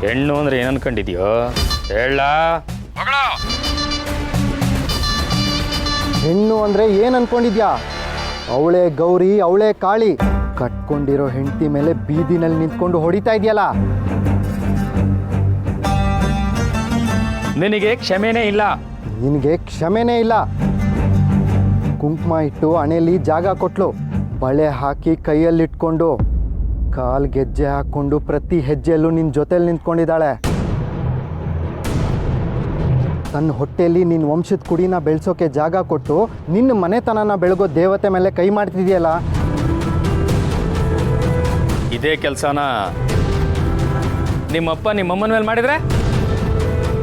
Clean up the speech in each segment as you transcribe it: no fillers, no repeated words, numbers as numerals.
ಹೆಣ್ಣು ಅಂದ್ರೆ ಏನು ಅನ್ಕೊಂಡಿದ್ಯೋ ಹೇಳ. ಹೆಣ್ಣು ಅಂದರೆ ಏನು ಅನ್ಕೊಂಡಿದ್ಯಾ? ಅವಳೇ ಗೌರಿ, ಅವಳೇ ಕಾಳಿ. ಕಟ್ಕೊಂಡಿರೋ ಹೆಂಡತಿ ಮೇಲೆ ಬೀದಿನಲ್ಲಿ ನಿಂತ್ಕೊಂಡು ಹೊಡಿತಾ ಇದೆಯಲ್ಲ. ನಿನಗೆ ಕ್ಷಮೆನೇ ಇಲ್ಲ. ನಿನಗೆ ಕ್ಷಮೆನೇ ಇಲ್ಲ. ಕುಂಕುಮ ಇಟ್ಟು ಹಣೆಯಲ್ಲಿ ಜಾಗ ಕೊಟ್ಲು, ಬಳೆ ಹಾಕಿ ಕೈಯಲ್ಲಿಟ್ಕೊಂಡು, ಕಾಲು ಗೆಜ್ಜೆ ಹಾಕ್ಕೊಂಡು ಪ್ರತಿ ಹೆಜ್ಜೆಯಲ್ಲೂ ನಿನ್ನ ಜೊತೆಲಿ ನಿಂತ್ಕೊಂಡಿದ್ದಾಳೆ. ತನ್ನ ಹೊಟ್ಟೆಯಲ್ಲಿ ನಿನ್ನ ವಂಶದ ಕುಡಿನ ಬೆಳೆಸೋಕೆ ಜಾಗ ಕೊಟ್ಟು ನಿನ್ನ ಮನೆತನನ ಬೆಳಗೋ ದೇವತೆ ಮೇಲೆ ಕೈ ಮಾಡ್ತಿದೆಯಲ್ಲ. ಇದೇ ಕೆಲಸನ ನಿಮ್ಮಪ್ಪ ನಿಮ್ಮಮ್ಮನ ಮೇಲೆ ಮಾಡಿದ್ರೆ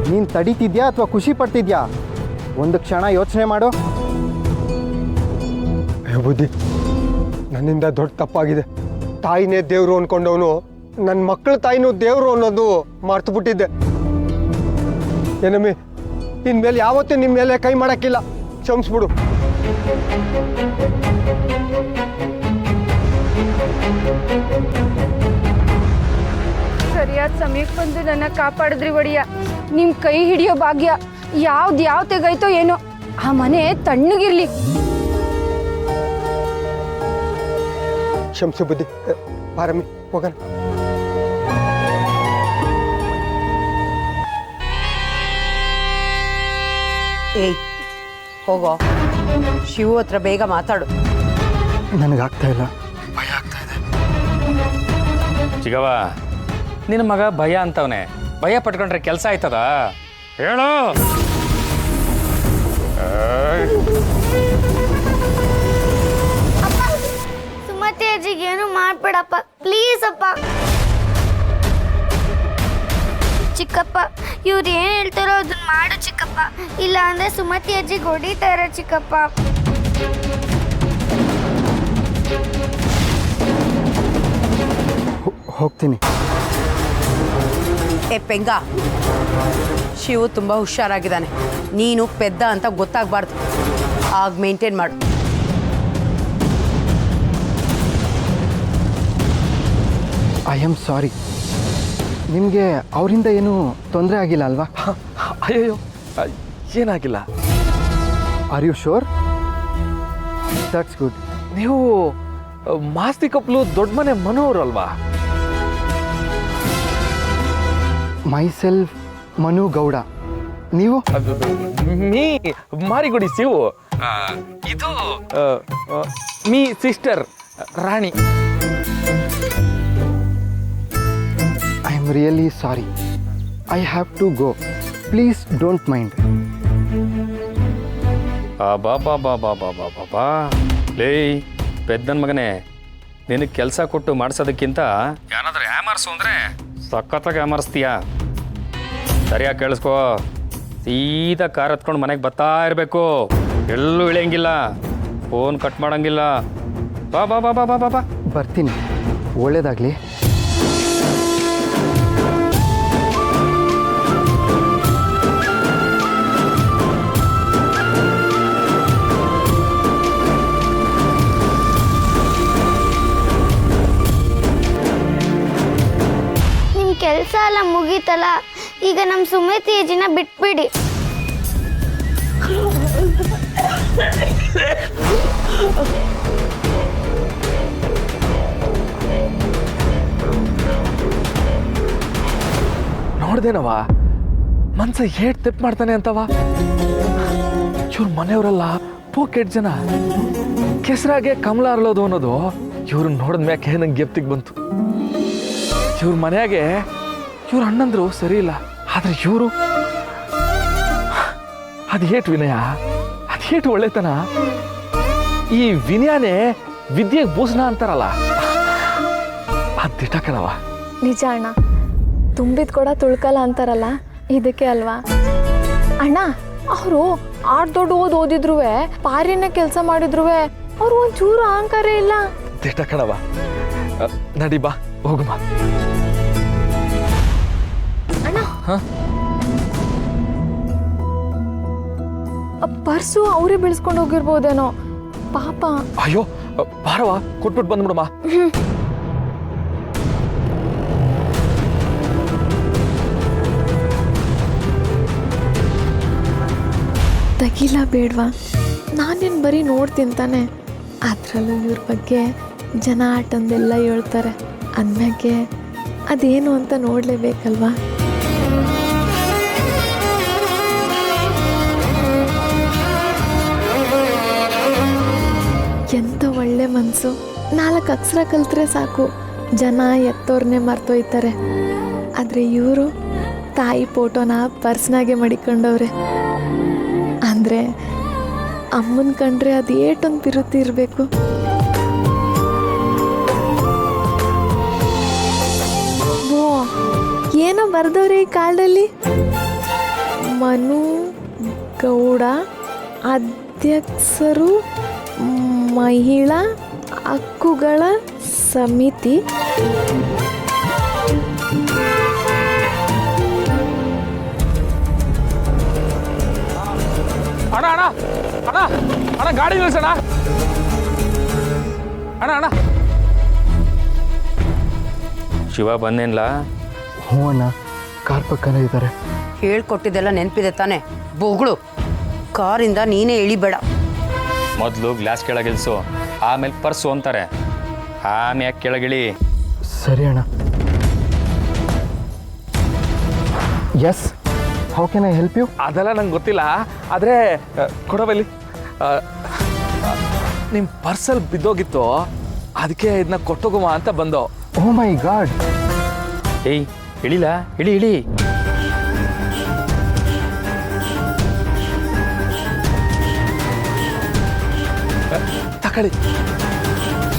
ನೀನು ತಡೀತಿದ್ಯಾ ಅಥವಾ ಖುಷಿ ಪಡ್ತಿದ್ಯಾ? ಒಂದು ಕ್ಷಣ ಯೋಚನೆ ಮಾಡು. ಬುದ್ಧಿ, ನನ್ನಿಂದ ದೊಡ್ಡ ತಪ್ಪಾಗಿದೆ. ತಾಯಿನೇ ದೇವರು ಅಂದ್ಕೊಂಡವನು ನನ್ನ ಮಕ್ಕಳ ತಾಯಿನೂ ದೇವರು ಅನ್ನೋದು ಮರ್ತು ಬಿಟ್ಟಿದ್ದೆ. ಏನಮ್ಮಿ, ಇನ್ಮೇಲೆ ಯಾವತ್ತೂ ನಿಮ್ಮ ಮೇಲೆ ಕೈ ಮಾಡೋಕ್ಕಿಲ್ಲ, ಕ್ಷಮಿಸ್ಬಿಡು. ಸರಿಯಾದ ಸಮಯಕ್ಕೆ ಬಂದು ನನ್ನ ಕಾಪಾಡಿದ್ರಿ ಒಡೆಯ. ನಿಮ್ಮ ಕೈ ಹಿಡಿಯೋ ಭಾಗ್ಯ ಯಾವ ತೆಗೈತೋ ಏನೋ. ಆ ಮನೆ ತಣ್ಣಗಿರ್ಲಿ. ಕ್ಷಮಿಸು ಬುದ್ಧಿ. ಬಾರಮ್ಮಿ, ಹೋಗೋಣ. ಏಯ್, ಹೋಗೋ. ಶಿವು ಹತ್ರ ಬೇಗ ಮಾತಾಡು. ನನಗಾಗ್ತಾ ಇಲ್ಲ. ಚಿಗವ, ನಿನ್ನ ಮಗ ಭಯ ಅಂತವನೆ. ಭಯ ಪಟ್ಕೊಂಡ್ರೆ ಕೆಲಸ ಆಯ್ತದ? ಹೇಳು. ಸುಮತಿ ಅಜ್ಜಿಗೆ ಏನು ಮಾಡ್ಬೇಡಪ್ಪ, ಪ್ಲೀಸ್ ಅಪ್ಪ. ಚಿಕ್ಕಪ್ಪ, ಇವ್ರು ಏನು ಹೇಳ್ತಾರೋ ಅದನ್ನ ಮಾಡು ಚಿಕ್ಕಪ್ಪ. ಇಲ್ಲ ಅಂದ್ರೆ ಸುಮತಿ ಅಜ್ಜಿಗೆ ಹೊಡಿತಾರೆ ಚಿಕ್ಕಪ್ಪ. ಹೋಗ್ತೀನಿ. ಏ ಪೆಂಗ, ಶಿವು ತುಂಬ ಹುಷಾರಾಗಿದ್ದಾನೆ. ನೀನು ಪೆದ್ದ ಅಂತ ಗೊತ್ತಾಗಬಾರ್ದು. ಆಗ ಮೇಂಟೈನ್ ಮಾಡು. I am sorry. ನಿಮಗೆ ಅವರಿಂದ ಏನೂ ತೊಂದರೆ ಆಗಿಲ್ಲ ಅಲ್ವಾ? ಅಯ್ಯಯ್ಯೋ, ಏನಾಗಿಲ್ಲ. Are you sure? That's good. ನೀವು ಮಾಸ್ತಿ ಕಪ್ಲು ದೊಡ್ಡ ಮನೆ ಮನೋರಲ್ವಾ? Myself Manu Gowda. ನೀವು? ಮೀ ಮಾರಿಗುಡಿ ಶಿವು. ಇದು me sister Rani. I am really sorry. I have to go. Please don't mind. ಬಾಬಾ ಲೇ ಪೆದ್ದನ್ ಮಗನೇ, ನಿನಗೆ ಕೆಲಸ ಕೊಟ್ಟು ಮಾಡಿಸೋದಕ್ಕಿಂತ ಏನಾದ್ರೂ ಹ್ಯಾಮರ್ಸು ಅಂದರೆ ಸಖತ್ತಾಗಿ ಹ್ಯಾಮರ್ಸ್ತೀಯ. ಸರಿಯಾಗಿ ಕೇಳಿಸ್ಕೋ. ಸೀದಾ ಕಾರ್ ಹತ್ಕೊಂಡು ಮನೆಗೆ ಬರ್ತಾ ಇರಬೇಕು. ಎಲ್ಲೂ ಇಳಿಯಂಗಿಲ್ಲ, ಫೋನ್ ಕಟ್ ಮಾಡೋಂಗಿಲ್ಲ. ಬಾ ಬಾ ಬಾ ಬಾ ಬಾ ಬಾ. ಬರ್ತೀನಿ. ಒಳ್ಳೇದಾಗಲಿ. ಕೆಲಸ ಎಲ್ಲ ಮುಗೀತಲ್ಲ, ಈಗ ನಮ್ಮ ಸುಮತಿ ಅಜ್ಜಿನ ಬಿಟ್ಬಿಡಿ. ನೋಡ್ದೇನವ ಮನ್ಸ ಏಟ್ ತೆಪ್ಪು ಮಾಡ್ತಾನೆ ಅಂತವ. ಇವ್ರ ಮನೆಯವರೆಲ್ಲ ಪೋಕೆಟ್ ಜನ. ಕೆಸರಾಗೆ ಕಮಲ ಅರಳೋದು ಅನ್ನೋದು ಇವ್ರನ್ನ ನೋಡಿದ ಮ್ಯಾಕೆ ನಂಗೆ ಗೆಪ್ತಿಗೆ ಬಂತು. ಇವ್ರ ಮನೆಯಾಗೆ ಇವ್ರ ಅಣ್ಣಂದ್ರು ಸರಿ ಇಲ್ಲ, ಆದ್ರೆ ಇವರು ಅದೇಟ್ ವಿನಯ, ಅದೇಟ್ ಒಳ್ಳೆತನ. ಈ ವಿನಯನೇ ವಿದ್ಯೆಗೆ ಭೂಷಣ ಅಂತಾರಲ್ಲ, ಅದ್ ದಿಟ ಕಣವ. ನಿಜ ಅಣ್ಣ, ತುಂಬಿದ ಕೂಡ ತುಳ್ಕಲ್ಲ ಅಂತಾರಲ್ಲ, ಇದಕ್ಕೆ ಅಲ್ವಾ ಅಣ್ಣ. ಅವರು ದೊಡ್ಡ ಓದಿದ್ರು, ಪಾರಿನ ಕೆಲಸ ಮಾಡಿದ್ರು, ಅವ್ರು ಒಂಚೂರು ಅಹಂಕಾರ ಇಲ್ಲ. ದಿಟ ಕಣವ. ನಡಿ ಬಾ, ಹೋಗುಮ. ಪರ್ಸು ಅವರೇ ಬೆಳೆಸ್ಕೊಂಡು ಹೋಗಿರ್ಬೋದೇನೋ ಪಾಪ. ಅಯ್ಯೋ ಬಾರವ, ಕೊಟ್ಬಿಟ್ಟು ಬಂದ್ಬಿಡಮ್ಮ. ತೆಗಿಲ್ಲ ಬೇಡವಾ? ನಾನೇನು ಬರೀ ನೋಡ್ತೀನಿ ತಾನೆ. ಅದರಲ್ಲೂ ಇವ್ರ ಬಗ್ಗೆ ಜನ ಆಟಂದೆಲ್ಲ ಹೇಳ್ತಾರೆ ಅಂದ್ಮ್ಯಾಗೆ ಅದೇನು ಅಂತ ನೋಡಲೇಬೇಕಲ್ವಾ? ಎಂಥ ಒಳ್ಳೆ ಮನಸ್ಸು. 4 ಅಕ್ಷರ ಕಲ್ತ್ರೆ ಸಾಕು ಜನ ಎತ್ತೋರ್ನೇ ಮರ್ತೋಯ್ತಾರೆ. ಆದರೆ ಇವರು ತಾಯಿ ಫೋಟೋನ ಪರ್ಸ್ನಾಗೆ ಮಡಿಕೊಂಡವ್ರೆ. ಅಂದರೆ ಅಮ್ಮನ ಕಂಡ್ರೆ ಅದು ಏಟೊಂದು ತಿರುತ್ತಿ ಇರಬೇಕು. ಓ, ಏನೋ ಬರ್ದವ್ರೆ ಈ ಕಾಲದಲ್ಲಿ. ಮನು ಗೌಡ ಅಧ್ಯಕ್ಷರು ಮಹಿಳಾ ಹಕ್ಕುಗಳ ಸಮಿತಿ. ಅಣ್ಣ ಅಣ್ಣ ಅಣ್ಣ ಅಣ್ಣ ಗಾಡಿ ನಿಲ್ಸಣ್ಣ. ಅಣ್ಣ ಅಣ್ಣ ಶಿವ ಬಂದೇನ್ಲ? ಹ್ಞೂ ಅಣ್ಣ, ಕಾರ್ ಪಕ್ಕನೇ ಇದ್ದಾರೆ. ಹೇಳ್ಕೊಟ್ಟಿದ್ದೆಲ್ಲ ನೆನಪಿದೆ ತಾನೆ? ಬೊಗಳು ಕಾರಿಂದ ನೀನೇ ಇಳಿಬೇಡ. ಮೊದಲು ಗ್ಲಾಸ್ ಕೆಳಗಿಳಿಸು, ಆಮೇಲೆ ಪರ್ಸು ಅಂತಾರೆ, ಆಮ್ಯಾಕೆ ಕೆಳಗಿಳಿ. ಸರಿ ಅಣ್ಣ. Yes, how can I help you? ಅದೆಲ್ಲ ನಂಗೆ ಗೊತ್ತಿಲ್ಲ. ಆದರೆ ಕೊಡಬಲ್ಲಿ ನಿಮ್ಮ ಪರ್ಸಲ್ ಬಿದ್ದೋಗಿತ್ತು, ಅದಕ್ಕೆ ಇದನ್ನ ಕೊಟ್ಟೋಗುವ ಅಂತ ಬಂದೋ. ಓ ಮೈ ಗಾಡ್. ಏಯ್ ಇಳಿಲ್ಲ, ಇಳಿ ಇಳಿ. ತಕೊಳ್ಳಿ.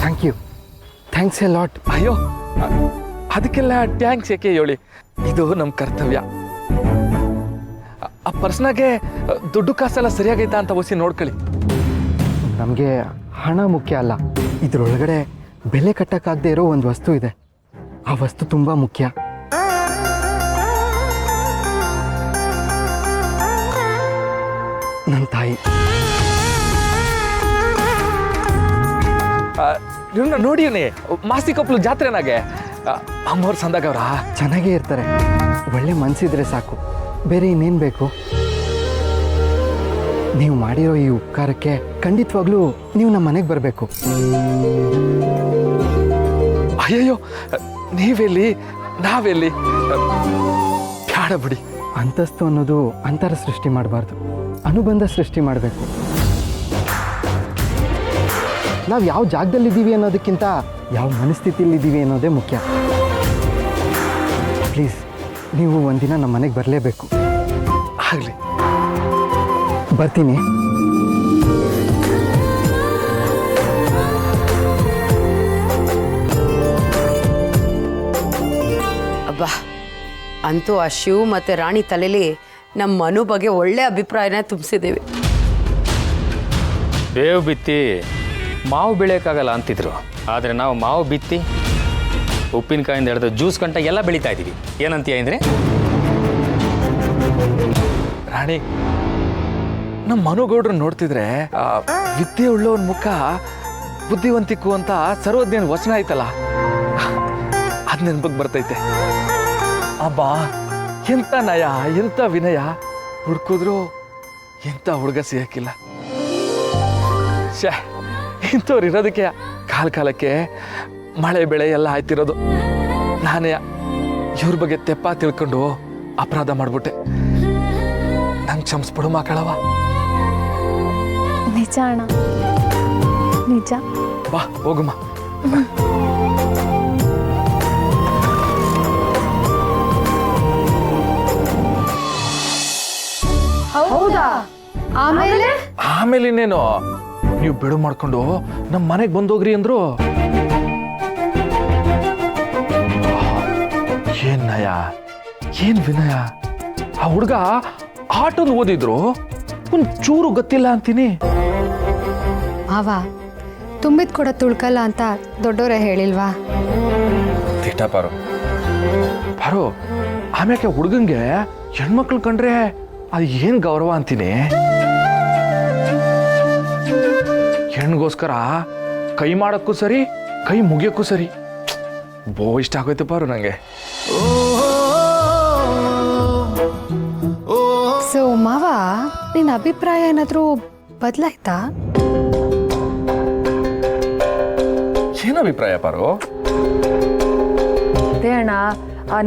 Thank you, thanks a lot. ಅಯ್ಯೋ, ಅದಕ್ಕೆಲ್ಲ ಟ್ಯಾಂಕ್ಸ್ ಯಾಕೆ ಹೇಳಿ, ಇದು ನಮ್ಮ ಕರ್ತವ್ಯ. ಆ ಪರ್ಸ್ನಾಗೆ ದುಡ್ಡು ಕಾಸೆಲ್ಲ ಸರಿಯಾಗೈತಾ ಅಂತ ಒಸಿ ನೋಡ್ಕೊಳ್ಳಿ. ನಮಗೆ ಹಣ ಮುಖ್ಯ ಅಲ್ಲ, ಇದರೊಳಗಡೆ ಬೆಲೆ ಕಟ್ಟಕ್ಕಾಗದೇ ಇರೋ ಒಂದು ವಸ್ತು ಇದೆ. ಆ ವಸ್ತು ತುಂಬ ಮುಖ್ಯ. ನನ್ನ ತಾಯಿ. ಇವ್ರನ್ನ ನೋಡಿ ಮಾಸ್ತಿ ಕೊಪ್ಪಲು ಜಾತ್ರೆನಾಗೆ ಅಮ್ಮವ್ರು ಸಂದಾಗವ್ರ ಚೆನ್ನಾಗೇ ಇರ್ತಾರೆ. ಒಳ್ಳೆ ಮನಸ್ಸಿದ್ರೆ ಸಾಕು, ಬೇರೆ ಇನ್ನೇನು ಬೇಕು? ನೀವು ಮಾಡಿರೋ ಈ ಉಪಕಾರಕ್ಕೆ ಖಂಡಿತವಾಗ್ಲೂ ನೀವು ನಮ್ಮ ಮನೆಗೆ ಬರಬೇಕು. ಅಯ್ಯಯ್ಯೋ, ನೀವೆಲ್ಲಿ ನಾವೆಲ್ಲಿ? ಬ್ಯಾಡ ಬಿಡಿ. ಅಂತಸ್ತು ಅನ್ನೋದು ಅಂತರ ಸೃಷ್ಟಿ ಮಾಡಬಾರ್ದು, ಅನುಬಂಧ ಸೃಷ್ಟಿ ಮಾಡಬೇಕು. ನಾವು ಯಾವ ಜಾಗದಲ್ಲಿದ್ದೀವಿ ಅನ್ನೋದಕ್ಕಿಂತ ಯಾವ ಮನಸ್ಥಿತಿಯಲ್ಲಿದ್ದೀವಿ ಅನ್ನೋದೇ ಮುಖ್ಯ. ಪ್ಲೀಸ್, ನೀವು ಒಂದಿನ ನಮ್ಮ ಮನೆಗೆ ಬರಲೇಬೇಕು. ಆಗಲಿ, ಬರ್ತೀನಿ. ಅಬ್ಬಾ, ಅಂತೂ ಆ ಶಿವ್ ಮತ್ತು ರಾಣಿ ತಲೆಯಲ್ಲಿ ನಮ್ಮ ಮನು ಬಗ್ಗೆ ಒಳ್ಳೆ ಅಭಿಪ್ರಾಯನ ತುಂಬಿಸಿದ್ದೀವಿ. ಬೇವು ಬಿತ್ತಿ ಮಾವು ಬೆಳೆಯೋಕ್ಕಾಗಲ್ಲ ಅಂತಿದ್ರು, ಆದರೆ ನಾವು ಮಾವು ಬಿತ್ತಿ ಉಪ್ಪಿನಕಾಯಿಂದ ಹಿಡಿದು ಜ್ಯೂಸ್ ಗಂಟ ಎಲ್ಲ ಬೆಳೀತಾ ಇದ್ದೀವಿ. ಏನಂತೀಯ ಅಂದರೆ? ರಾಣಿ, ನಮ್ಮ ಮನುಗೌಡ್ರು ನೋಡ್ತಿದ್ರೆ ವಿದ್ಯೆ ಉಳ್ಳವನ ಮುಖ ಬುದ್ಧಿವಂತಿಕು ಅಂತ ಸರ್ವಜ್ಞನ ವಚನ ಐತಲ್ಲ, ಅದು ನೆನ್ಪಕ್ಕೆ ಬರ್ತೈತೆ. ಅಬ್ಬಾ, ಎಂಥ ನಯ, ಎಂಥ ವಿನಯ, ಹುಡ್ಕಿದ್ರು ಎಂಥ ಹುಡುಗ ಸಿಗಕ್ಕಿಲ್ಲ. ಶೇ, ಇಂಥವ್ರು ಇರೋದಕ್ಕೆ ಕಾಲಕ್ಕೆ ಮಳೆ ಬೆಳೆ ಎಲ್ಲ ಆಯ್ತಿರೋದು. ನಾನೇ ಇವ್ರ ಬಗ್ಗೆ ತೆಪ್ಪ ತಿಳ್ಕೊಂಡು ಅಪರಾಧ ಮಾಡ್ಬಿಟ್ಟೆ. ನಂಗೆ ಕ್ಷಮಿಸ್ಬಿಡು ಮಕ್ಕಳವ. ನಿಜ ಅಣ್ಣ, ನಿಜ. ಬಾ ಹೋಗುಮ್ಮ. ಹೌದಾ? ಆಮೇಲೆ ಇನ್ನೇನು, ನೀವು ಬಿಡು ಮಾಡ್ಕೊಂಡು ನಮ್ಮ ಮನೆಗೆ ಬಂದೋಗ್ರಿ ಅಂದ್ರು. ಏನ್ ನಯ, ಏನ್ ವಿನಯ. ಆ ಹುಡುಗ ಆಟೋನ್ ಓದಿದ್ರು ಒಂದ್ ಚೂರು ಗೊತ್ತಿಲ್ಲ ಅಂತೀನಿ. ಮಾವ, ತುಂಬಿದ ಕೂಡ ತುಳ್ಕಲ್ಲ ಅಂತ ದೊಡ್ಡವರೇ ಹೇಳಿಲ್ವಾ? ತಿಟ್ಟ ಪಾರು ಪಾರು, ಆಮ್ಯಾಕೆ ಹುಡುಗಂಗೆ ಹೆಣ್ಮಕ್ಳು ಕಂಡ್ರೆ ಅದು ಏನ್ ಗೌರವ ಅಂತೀನಿ. ಹೆಣ್ಗೋಸ್ಕರ ಕೈ ಮಾಡಕ್ಕೂ ಸರಿ, ಕೈ ಮುಗಿಯಕ್ಕೂ ಸರಿ. ಬೋ ಇಷ್ಟ ಆಗೋಯ್ತು ಪಾರು ನಂಗೆ. ಸೊ ಮಾವ, ನಿಮ್ ನಿನ್ನ ಅಭಿಪ್ರಾಯ ಏನಾದರೂ ಬದಲಾಯ್ತಾ? ಏನು ಅಭಿಪ್ರಾಯ ಪಾರು? ಅದೇ ಅಣ್ಣ,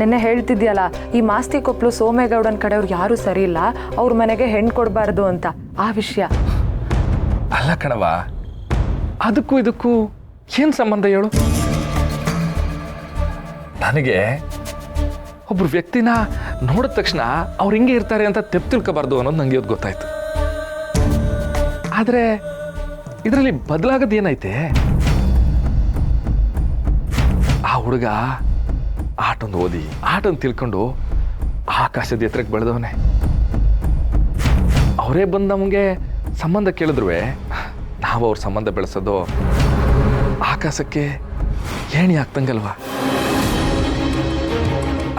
ನಿನ್ನೆ ಹೇಳ್ತಿದ್ಯಲ್ಲ, ಈ ಮಾಸ್ತಿ ಕೊಪ್ಪಲು ಸೋಮೇಗೌಡನ ಕಡೆಯವ್ರು ಯಾರೂ ಸರಿ ಇಲ್ಲ, ಅವ್ರ ಮನೆಗೆ ಹೆಣ್ಣು ಕೊಡಬಾರ್ದು ಅಂತ, ಆ ವಿಷಯ. ಅಲ್ಲ ಕಣವ, ಅದಕ್ಕೂ ಇದಕ್ಕೂ ಏನು ಸಂಬಂಧ ಹೇಳು? ನನಗೆ ಒಬ್ರು ವ್ಯಕ್ತಿನ ನೋಡಿದ ತಕ್ಷಣ ಅವ್ರು ಹಿಂಗೆ ಇರ್ತಾರೆ ಅಂತ ತೆಪ್ಪು ತಿಳ್ಕೋಬಾರ್ದು ಅನ್ನೋದು ನನಗೆ ಇವತ್ತು ಗೊತ್ತಾಯ್ತು. ಆದರೆ ಇದರಲ್ಲಿ ಬದಲಾಗದು ಏನೈತೆ? ಆ ಹುಡುಗ ಆಟೊಂದು ಓದಿ ಆಟೊಂದು ತಿಳ್ಕೊಂಡು ಆಕಾಶದ ಎತ್ತರಕ್ಕೆ ಬೆಳೆದವನೇ. ಅವರೇ ಬಂದು ನಮಗೆ ಸಂಬಂಧ ಕೇಳಿದ್ರು ನಾವು ಅವ್ರ ಸಂಬಂಧ ಬೆಳೆಸೋದು ಆಕಾಶಕ್ಕೆ ಏಣಿ ಆಗ್ತಂಗಲ್ವಾ?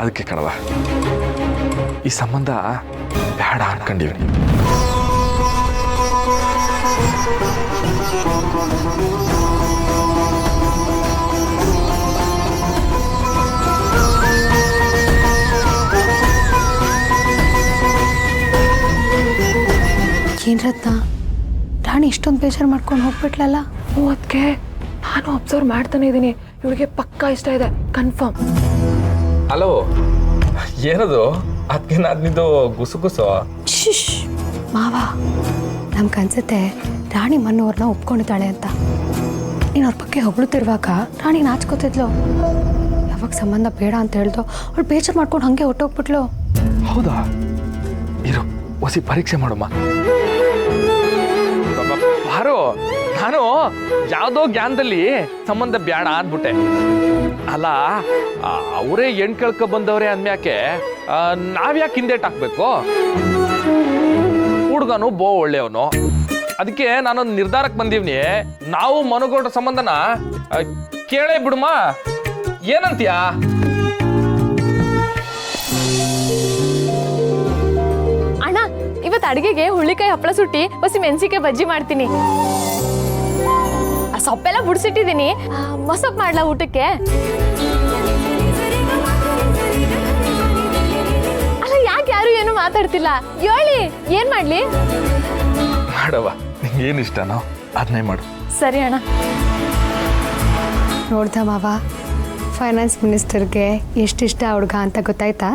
ಅದಕ್ಕೆ ಕಣವ ಈ ಸಂಬಂಧ ಬೇಡ ಅನ್ಕೊಂಡಿವ್ನಿ. ಏನ್ ರತ್ನ, ರಾಣಿ ಇಷ್ಟೊಂದು ಬೇಜಾರು ಮಾಡ್ಕೊಂಡು ಹೋಗ್ಬಿಟ್ಲಲ್ಲ? ಅದಕ್ಕೆ ನಾನು ಅಬ್ಸರ್ವ್ ಮಾಡ್ತಾನೆ ಇದ್ದೀನಿ, ಇವಳಿಗೆ ಪಕ್ಕಾ ಇಷ್ಟ ಇದೆ, ಕನ್ಫರ್ಮ್. ಹಲೋ, ಏನದು ಅದಕ್ಕೆ ನಾನಿದು ಗುಸು? ಶಿಶ್ ಮಾವ, ನಮ್ಗೆ ಅನ್ಸುತ್ತೆ ರಾಣಿ ಮನ್ನೋರ್ನ ಒಪ್ಕೊಂಡಿದ್ದಾಳೆ ಅಂತ. ನೀನು ಅವ್ರ ಬಗ್ಗೆ ಹೊಗಳುತ್ತಿರುವಾಗ ರಾಣಿ ನಾಚ್ಕೋತಿದ್ಲು. ಯಾವಾಗ ಸಂಬಂಧ ಬೇಡ ಅಂತ ಹೇಳ್ದೋ ಅವಳು ಬೇಜಾರು ಮಾಡ್ಕೊಂಡು ಹಂಗೆ ಹೊಟ್ಟೋಗ್ಬಿಟ್ಲು. ಹೌದಾ? ಇರು, ಹೊಸಿ ಪರೀಕ್ಷೆ ಮಾಡಮ್ಮ. ಬಾರೋ, ನಾನು ಯಾವುದೋ ಜ್ಞಾನದಲ್ಲಿ ಸಂಬಂಧ ಬೇಡ ಅಂದ್ಬಿಟ್ಟೆ. ಅಲ್ಲ, ಅವರೇ ಹೆಣ್ ಕೇಳ್ಕೊ ಬಂದವ್ರೆ ಅಂದ್ಮ್ಯಾಕೆ ನಾವ್ಯಾಕೆ ಹಿಂದೇಟ್ ಹಾಕ್ಬೇಕು? ಹುಡುಗನು ಬೋ ಒಳ್ಳೆಯವನು, ಅದಕ್ಕೆ ನಾನೊಂದು ನಿರ್ಧಾರಕ್ಕೆ ಬಂದೀವ್ನಿ. ನಾವು ಮನುಗೌಡ ಸಂಬಂಧನ ಕೇಳೇ ಬಿಡುಮ, ಏನಂತೀಯ? ಅಣ್ಣ, ಇವತ್ತು ಅಡಿಗೆಗೆ ಹುಳ್ಳಿಕಾಯಿ ಹಪ್ಪಳ ಸುಟ್ಟಿ ಬಸಿ ಮೆಣಸಿಕಾಯಿ ಬಜ್ಜಿ ಮಾಡ್ತೀನಿ. ಆ ಸೊಪ್ಪೆಲ್ಲ ಬುಡ್ಸಿಟ್ಟಿದ್ದೀನಿ, ಮೊಸಪ್ ಮಾಡ್ಲಾ ಊಟಕ್ಕೆ? ಅಲ್ಲ, ಯಾಕೆ ಯಾರು ಏನು ಮಾತಾಡ್ತಿಲ್ಲ? ಹೇಳಿ, ಏನ್ ಮಾಡ್ಲಿ? ಮಾಡವ, ನಿಂಗೆ ಏನು ಇಷ್ಟನೋ ಅದನ್ನೇ ಮಾಡು. ಸರಿ ಅಣ್ಣ. ನೋಡ್ದ ಮಾವ, ಫೈನಾನ್ಸ್ ಮಿನಿಸ್ಟರ್ಗೆ ಎಷ್ಟಿಷ್ಟ ಹುಡುಗ ಅಂತ ಗೊತ್ತಾಯ್ತಾ?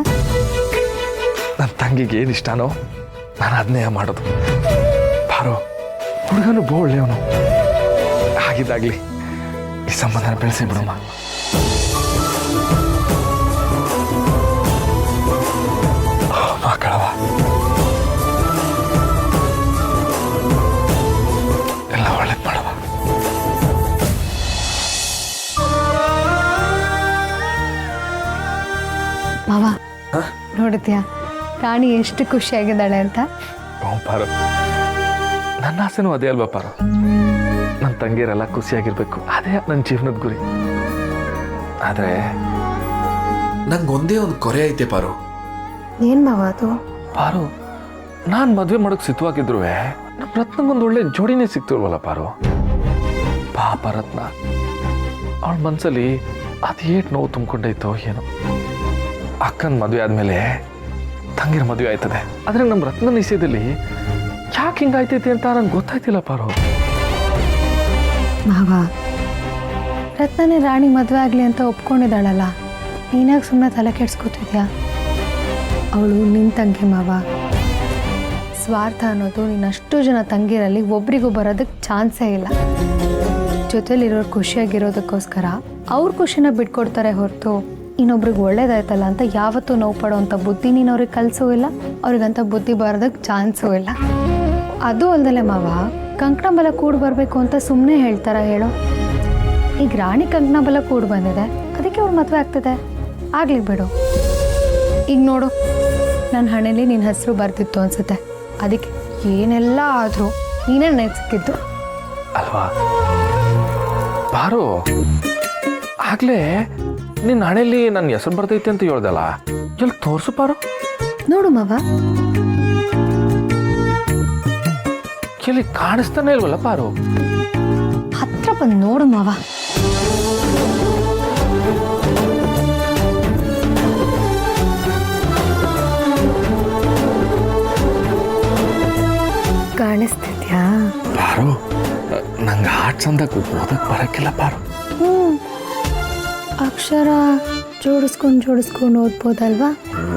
ನನ್ನ ತಂಗಿಗೆ ಏನು ಇಷ್ಟನೋ ನಾನು ಅದನ್ನೇ ಮಾಡೋದು. ಬಾರೋ, ಹುಡುಗನು ಬೋ ಒಳ್ಳೆಯವನು. ಆಗಿದ್ದಾಗ್ಲಿ ಈ ಸಂಬಂಧನ ಬೆಳೆಸಿ ಬಿಡಮ್ಮ. ಮಕ್ಕಳವ ಎಲ್ಲ ಒಳ್ಳೇದು ಮಾಡವ. ಮಾವ, ನೋಡಿದ್ಯಾ ರಾಣಿ ಎಷ್ಟು ಖುಷಿಯಾಗಿದ್ದಾಳೆ ಅಂತ? ಪಾರು, ನನ್ನ ಆಸೆನೂ ಅದೇ ಅಲ್ವಾ ಪಾರು? ನನ್ನ ತಂಗಿಯರೆಲ್ಲ ಖುಷಿಯಾಗಿರ್ಬೇಕು, ಅದೇ ನನ್ನ ಜೀವನದ ಗುರಿ. ಆದರೆ ನಂಗೊಂದೇ ಒಂದು ಕೊರೆ ಐತೆ ಪಾರು. ಏನ್ ಮಾವ ಅದು? ಪಾರು, ನಾನು ಮದುವೆ ಮಾಡೋಕೆ ಸಿದ್ಧವಾಗಿದ್ರು ನಮ್ಮ ರತ್ನಗೊಂದು ಒಳ್ಳೆ ಜೋಡಿನೇ ಸಿಗ್ತಿಲ್ವಲ್ಲ ಪಾರು? ಪಾಪ ರತ್ನ, ಅವಳ ಮನಸ್ಸಲ್ಲಿ ಅದೇಟ್ ನೋವು ತುಂಬಿಕೊಂಡೈತೋ ಏನೋ. ಅಕ್ಕನ ಮದುವೆ ಆದಮೇಲೆ ತಂಗಿರ ಮದುವೆ ಆಯ್ತದೆ, ಆದರೆ ನಮ್ಮ ರತ್ನ ವಿಷಯದಲ್ಲಿ ಯಾಕೆ ಹಿಂಗಾಯ್ತೈತಿ ಅಂತ ನಂಗೆ ಗೊತ್ತಾಯ್ತಿಲ್ಲ ಪಾರು. ಮಾವ, ರತ್ನನೇ ರಾಣಿ ಮದುವೆ ಆಗಲಿ ಅಂತ ಒಪ್ಕೊಂಡಿದ್ದಾಳಲ್ಲ, ನೀನಾಗ ಸುಮ್ಮನೆ ತಲೆ ಕೆಡ್ಸ್ಕೊತಿದ್ಯಾ? ಅವಳು ನಿನ್ನ ತಂಗಿ ಮಾವ. ಸ್ವಾರ್ಥ ಅನ್ನೋದು ನೀನಷ್ಟು ಜನ ತಂಗಿರಲ್ಲಿ ಒಬ್ರಿಗೂ ಬರೋದಕ್ಕೆ ಚಾನ್ಸೇ ಇಲ್ಲ. ಜೊತೆಲಿರೋರು ಖುಷಿಯಾಗಿರೋದಕ್ಕೋಸ್ಕರ ಅವ್ರ ಖುಷಿನ ಬಿಟ್ಕೊಡ್ತಾರೆ ಹೊರತು ಇನ್ನೊಬ್ರಿಗೆ ಒಳ್ಳೇದಾಯ್ತಲ್ಲ ಅಂತ ಯಾವತ್ತೂ ನೋವು ಪಡೋ ಅಂಥ ಬುದ್ಧಿ ನೀನು ಅವ್ರಿಗೆ ಕಲಿಸೂ ಇಲ್ಲ, ಅವ್ರಿಗಂತ ಬುದ್ಧಿ ಬರೋದಕ್ಕೆ ಚಾನ್ಸೂ ಇಲ್ಲ. ಅದು ಅಲ್ದಲೆ ಮಾವ, ಕಂಕಣ ಬಲ ಕೂಡಿ ಬರಬೇಕು ಅಂತ ಸುಮ್ಮನೆ ಹೇಳ್ತಾರ ಹೇಳೋ? ಈಗ ರಾಣಿ ಕಂಕಣ ಬಲ ಕೂಡಿ ಬಂದಿದೆ, ಅದಕ್ಕೆ ಅವ್ರ ಮದುವೆ ಆಗ್ತದೆ, ಆಗ್ಲಿ ಬಿಡು. ಈಗ ನೋಡು, ನನ್ನ ಹಣೆಯಲ್ಲಿ ನಿನ್ನ ಹೆಸರು ಬರ್ತಿತ್ತು ಅನ್ಸುತ್ತೆ, ಅದಕ್ಕೆ ಏನೆಲ್ಲ ಆದರೂ ನೀನೇ ನನಗೆ ಸಿಕ್ಕಿದ್ದು ಅಲ್ವಾ? ಪಾರು, ಆಗ್ಲೇ ನಿನ್ನ ಹಣೆಯಲ್ಲಿ ನನ್ನ ಹೆಸರು ಬರ್ತೈತೆ ಅಂತ ಹೇಳ್ದಲ್ಲ, ಎಲ್ಲಿ ತೋರ್ಸು ಪಾರು. ನೋಡು ಮಾವ, ಎಲ್ಲಿ ಕಾಣಿಸ್ತಾನೆ ಇಲ್ವಲ್ಲ ಪಾರು? ಹತ್ರ ಬಂದು ನೋಡು ಮಾವ. ಕಾಣಿಸ್ತಿದ್ಯಾ? ಪಾರು, ನಂಗೆ ಹಾಡು ಚಂದ ಓದಕ್ಕೆ ಬರೋಕ್ಕಿಲ್ಲ ಪಾರು. ಅಕ್ಷರ ಜೋಡಿಸ್ಕೊಂಡು ಓದ್ಬೋದಲ್ವಾ?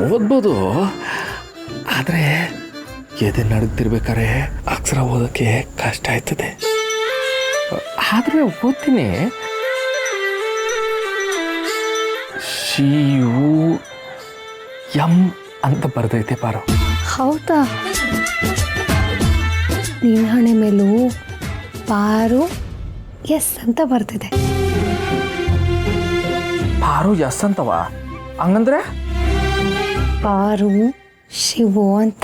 ಓದ್ಬೋದು, ಆದರೆ ಎದೆ ನಡಗ್ತಿರ್ಬೇಕಾದ್ರೆ ಅಕ್ಷರ ಓದೋಕ್ಕೆ ಕಷ್ಟ ಆಯ್ತದೆ. ಆದರೆ ಓದ್ತೀನಿ. ಶಿವು ಎಂ ಅಂತ ಬರ್ದೈತೆ ಪಾರು. ಹೌದಾ? ನಿನ್ನ ಹಣೆ ಮೇಲೂ ಪಾರು ಎಸ್ ಅಂತ ಬರ್ತಿದೆ. ಪಾರು ಎಸ್ ಅಂತವ? ಹಂಗಂದ್ರೆ ಪಾರು ಶಿವು ಅಂತ.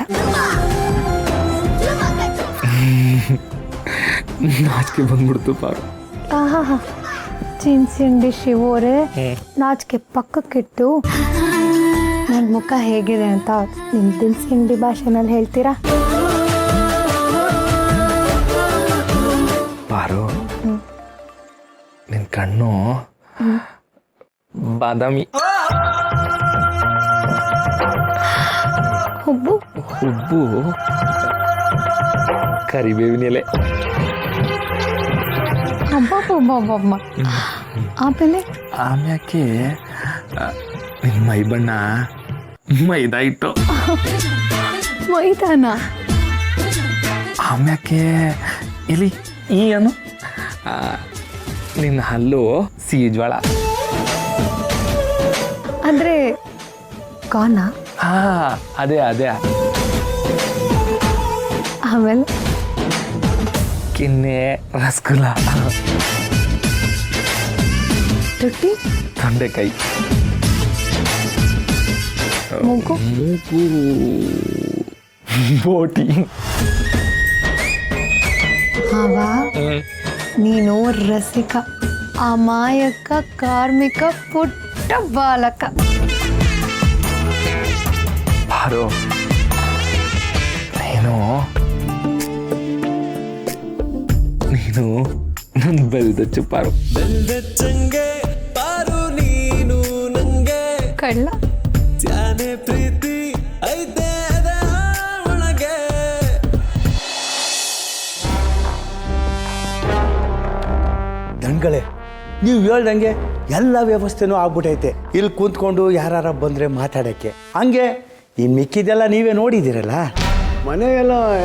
ನಾಚಿಕೆ ಬಂದ್ಬಿಡ್ತು ಪಾರು. ಆಹಾ, ಚಿನ್ಸಿಂಡಿ ಶಿವು ಅವರೇ, ನಾಚಿಕೆ ಪಕ್ಕಕ್ಕಿಟ್ಟು ನನ್ನ ಮುಖ ಹೇಗಿದೆ ಅಂತ ನಿಮ್ಮ ದಿಲ್ಸಿಂಡಿ ಭಾಷೆನಲ್ಲಿ ಹೇಳ್ತೀರಾ? ಪಾರು, ನಿನ್ನ ಕಣ್ಣು ಬಾದಾಮಿ, ಹುಬ್ಬು ಕರಿಬೇವಿನ ಎಲೆ. ಅಬ್ಬಬ್ಬಬ್ಬಬ್ಬ. ಆಮೇಲೆ ಆಮ್ಯಾಕೆ ನಿನ್ನ ಮೈ ಬಣ್ಣ ಮೈದಾ ಇಟ್ಟು. ಮೈದಾನ? ಆಮ್ಯಾಕೆ ಇಲ್ಲಿ ಏನು ನಿನ್ನ ಹಲ್ಲು ಸಿಹಿ ಜ್ವಾಳ. ಅಂದರೆ ಕಾನ? ಹಾ, ಅದೇ. ಆಮೇಲೆ ಕಿನ್ನೆ ರಸಗುಲ್ಲ, ತುಟಿ, ತೊಂಡೆಕಾಯಿ, ಮೂಗು, ಬೋಟಿ. ಹಾವಾ, ನೀನು ರಸಿಕ, ಅಮಾಯಕ, ಕಾರ್ಮಿಕ, ಪುಟ್ಟ ಬಾಲಕ. ಪಾರು, ನೀನು ನನ್ನ ಬೆಲ್ದಚ್ಚು ಪಾರು. ಕಳ್ಳ. ದಣ್ಗಳೇ, ನೀವು ಹೇಳ್ದಂಗೆ ಎಲ್ಲ ವ್ಯವಸ್ಥೆನೂ ಆಗ್ಬಿಟ್ಟೈತೆ. ಇಲ್ಲಿ ಕೂತ್ಕೊಂಡು ಯಾರು ಬಂದರೆ ಮಾತಾಡೋಕ್ಕೆ. ಹಂಗೆ ಈ ಮಿಕ್ಕಿದೆಲ್ಲ ನೀವೇ ನೋಡಿದ್ದೀರಲ್ಲ.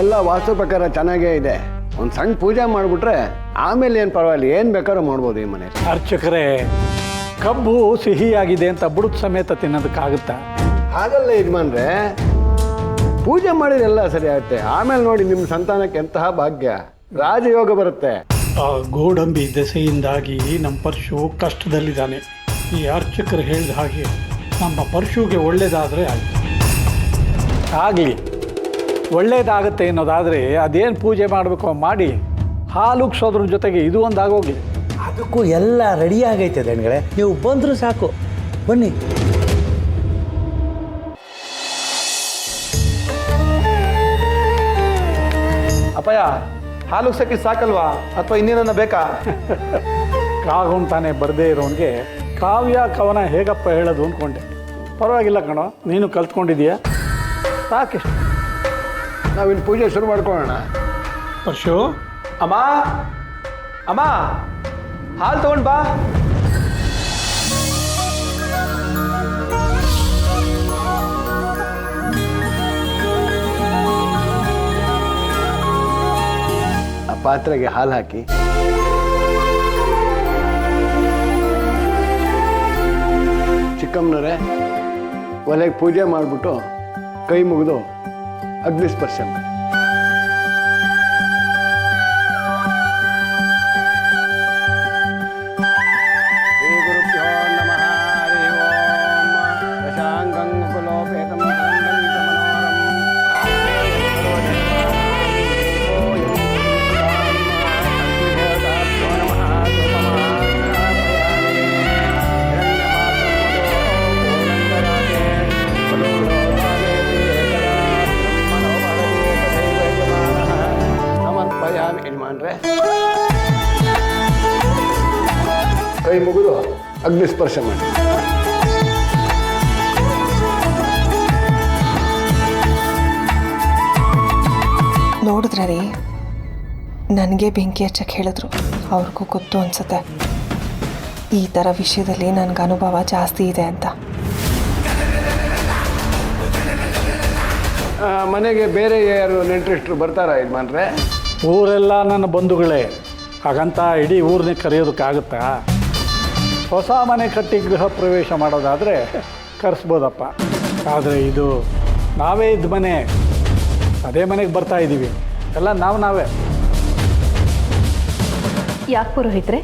ಎಲ್ಲ ವಾಸ್ತು ಪ್ರಕಾರ ಚೆನ್ನಾಗೇ ಇದೆ. ಒಂದು ಸಣ್ಣ ಪೂಜೆ ಮಾಡಿಬಿಟ್ರೆ ಆಮೇಲೆ ಏನು ಪರವಾಗಿಲ್ಲ, ಏನು ಬೇಕಾದ್ರೂ ಮಾಡ್ಬೋದು ಈ ಮನೆ. ಅರ್ಚಕರೇ, ಕಬ್ಬು ಸಿಹಿಯಾಗಿದೆ ಅಂತ ಬುಡದ ಸಮೇತ ತಿನ್ನೋದಕ್ಕಾಗುತ್ತಾ? ಹಾಗಲ್ಲ ಯಜಮಾನ್ರೆ, ಪೂಜೆ ಮಾಡಿದೆಲ್ಲ ಸರಿ ಆಗುತ್ತೆ. ಆಮೇಲೆ ನೋಡಿ ನಿಮ್ಮ ಸಂತಾನಕ್ಕೆ ಎಂತಹ ಭಾಗ್ಯ, ರಾಜಯೋಗ ಬರುತ್ತೆ. ಆ ಗೋಡಂಬಿ ದೆಸೆಯಿಂದಾಗಿ ನಮ್ಮ ಪರಶು ಕಷ್ಟದಲ್ಲಿದ್ದಾನೆ. ಈ ಅರ್ಚಕರು ಹೇಳಿದ ಹಾಗೆ ನಮ್ಮ ಪರಶುಗೆ ಒಳ್ಳೇದಾದರೆ ಆಗಲಿ. ಒಳ್ಳೇದಾಗುತ್ತೆ ಅನ್ನೋದಾದರೆ ಅದೇನು ಪೂಜೆ ಮಾಡಬೇಕು ಮಾಡಿ ಹಾಲುಗ್ಸೋದ್ರ ಜೊತೆಗೆ ಇದು ಒಂದು ಆಗೋಗ್ಲಿ. ಅದಕ್ಕೂ ಎಲ್ಲ ರೆಡಿ ಆಗೈತೆ ದಣ್ಗಳೇ, ನೀವು ಬಂದರೂ ಸಾಕು. ಬನ್ನಿ. ಅಪ್ಪಯ್ಯ, ಹಾಲುಗ್ಸಕ್ಕೆ ಸಾಕಲ್ವಾ ಅಥವಾ ಇನ್ನೇನನ್ನ ಬೇಕಾ? ಕಾಗುಂತಾನೆ ಬರದೇ ಇರೋನಿಗೆ ಕಾವ್ಯ ಕವನ ಹೇಗಪ್ಪ ಹೇಳೋದು ಅಂದ್ಕೊಂಡೆ. ಪರವಾಗಿಲ್ಲ ಕಣೋ, ನೀನು ಕಲ್ತ್ಕೊಂಡಿದೀಯ, ಸಾಕಿಷ್ಟು. ನಾವಿಲ್ಲಿ ಪೂಜೆ ಶುರು ಮಾಡ್ಕೊಳ್ಳೋಣ. ಪರಶು, ಅಮ್ಮ ಹಾಲು ತಗೊಂಡ್ ಬಾ. ಆ ಪಾತ್ರೆಗೆ ಹಾಲು ಹಾಕಿ. ಚಿಕ್ಕಮ್ಮನವರೇ, ಒಲೆಗೆ ಪೂಜೆ ಮಾಡಿಬಿಟ್ಟು ಕೈ ಮುಗಿದು ಅಗ್ನಿಸ್ಪರ್ಶ ಮಾಡಿ. ಶ್ರೀ ಗುರುಭ್ಯೋ ನಮಃ. ಹರಿ ಓಂ. ದಶಾಂಗಂ ಕುಲೋಪೇತಂ ಯಜಮಾನ್ರೆ, ಕೈ ಮುಗಿದು ಅಗ್ನಿಸ್ಪರ್ಶ ಮಾಡಿ. ನೋಡಿದ್ರೆ ರೀ ನನಗೆ ಬೆಂಕಿ ಹಚ್ಚಕ್ಕೆ ಹೇಳಿದ್ರು. ಅವ್ರಿಗೂ ಗೊತ್ತು ಅನ್ಸುತ್ತೆ ಈ ಥರ ವಿಷಯದಲ್ಲಿ ನನಗೆ ಅನುಭವ ಜಾಸ್ತಿ ಇದೆ ಅಂತ. ಮನೆಗೆ ಬೇರೆ ಯಾರು ನೆಂಟರಿಷ್ಟರು ಬರ್ತಾರಾ ಯಜಮಾನ್ರೆ? ಊರೆಲ್ಲ ನನ್ನ ಬಂಧುಗಳೇ, ಹಾಗಂತ ಇಡೀ ಊರನ್ನೇ ಕರೆಯೋದಕ್ಕಾಗುತ್ತಾ? ಹೊಸ ಮನೆ ಕಟ್ಟಿ ಗೃಹ ಪ್ರವೇಶ ಮಾಡೋದಾದರೆ ಕರೆಸ್ಬೋದಪ್ಪ. ಆದರೆ ಇದು ನಾವೇ ಇದ್ದ ಮನೆ, ಅದೇ ಮನೆಗೆ ಬರ್ತಾ ಇದ್ದೀವಿ, ಎಲ್ಲ ನಾವೇ. ಯಾಕೆ ಪುರೋಹಿತ್ರೆ,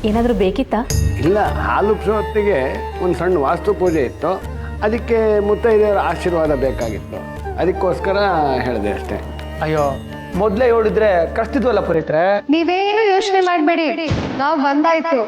ಏನಾದರೂ ಬೇಕಿತ್ತಾ? ಇಲ್ಲ, ಹಾಲು ಹೊತ್ತಿಗೆ ಒಂದು ಸಣ್ಣ ವಾಸ್ತು ಪೂಜೆ ಇತ್ತು, ಅದಕ್ಕೆ ಮುತ್ತೈದೆಯರ ಆಶೀರ್ವಾದ ಬೇಕಾಗಿತ್ತು, ಅದಕ್ಕೋಸ್ಕರ ಹೇಳಿದೆ ಅಷ್ಟೇ. ಅಯ್ಯೋ, ಮೊದಲೇ ಹೇಳಿದ್ರೆ ಕಷ್ಟಿದ್ವಲ್ಲ ಪುರೋಹಿತ್ರೆ. ನೀವೇನು ಯೋಚನೆ ಮಾಡಬೇಡಿ, ನಾವು ಬಂದಾಯ್ತು.